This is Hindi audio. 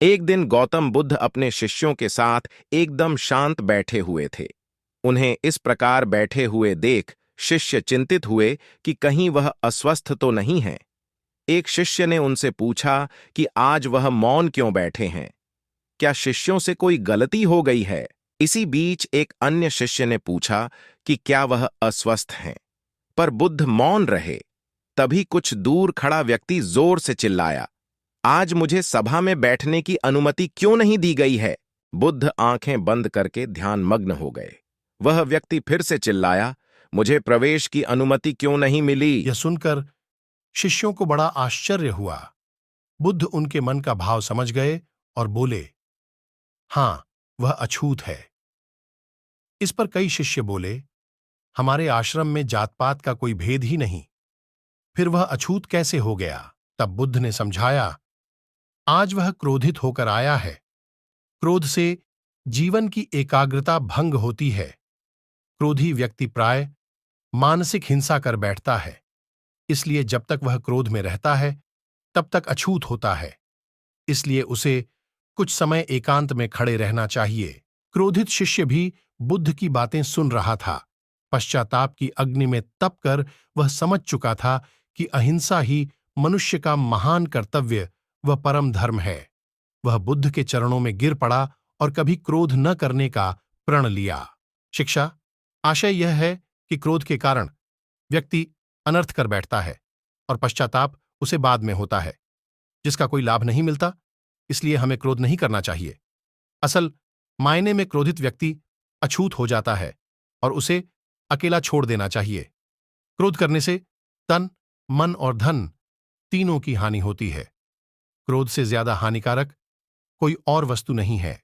एक दिन गौतम बुद्ध अपने शिष्यों के साथ एकदम शांत बैठे हुए थे। उन्हें इस प्रकार बैठे हुए देख शिष्य चिंतित हुए कि कहीं वह अस्वस्थ तो नहीं है। एक शिष्य ने उनसे पूछा कि आज वह मौन क्यों बैठे हैं? क्या शिष्यों से कोई गलती हो गई है? इसी बीच एक अन्य शिष्य ने पूछा कि क्या वह अस्वस्थ हैं? पर बुद्ध मौन रहे। तभी कुछ दूर खड़ा व्यक्ति जोर से चिल्लाया, आज मुझे सभा में बैठने की अनुमति क्यों नहीं दी गई है? बुद्ध आंखें बंद करके ध्यान मग्न हो गए। वह व्यक्ति फिर से चिल्लाया, मुझे प्रवेश की अनुमति क्यों नहीं मिली? यह सुनकर शिष्यों को बड़ा आश्चर्य हुआ। बुद्ध उनके मन का भाव समझ गए और बोले, हां, वह अछूत है। इस पर कई शिष्य बोले, हमारे आश्रम में जात पात का कोई भेद ही नहीं, फिर वह अछूत कैसे हो गया? तब बुद्ध ने समझाया, आज वह क्रोधित होकर आया है। क्रोध से जीवन की एकाग्रता भंग होती है। क्रोधी व्यक्ति प्राय मानसिक हिंसा कर बैठता है। इसलिए जब तक वह क्रोध में रहता है तब तक अछूत होता है। इसलिए उसे कुछ समय एकांत में खड़े रहना चाहिए। क्रोधित शिष्य भी बुद्ध की बातें सुन रहा था। पश्चाताप की अग्नि में तप कर वह समझ चुका था कि अहिंसा ही मनुष्य का महान कर्तव्य व परम धर्म है। वह बुद्ध के चरणों में गिर पड़ा और कभी क्रोध न करने का प्रण लिया। शिक्षा, आशय यह है कि क्रोध के कारण व्यक्ति अनर्थ कर बैठता है और पश्चाताप उसे बाद में होता है, जिसका कोई लाभ नहीं मिलता। इसलिए हमें क्रोध नहीं करना चाहिए। असल मायने में क्रोधित व्यक्ति अछूत हो जाता है और उसे अकेला छोड़ देना चाहिए। क्रोध करने से तन, मन और धन तीनों की हानि होती है। क्रोध से ज्यादा हानिकारक कोई और वस्तु नहीं है।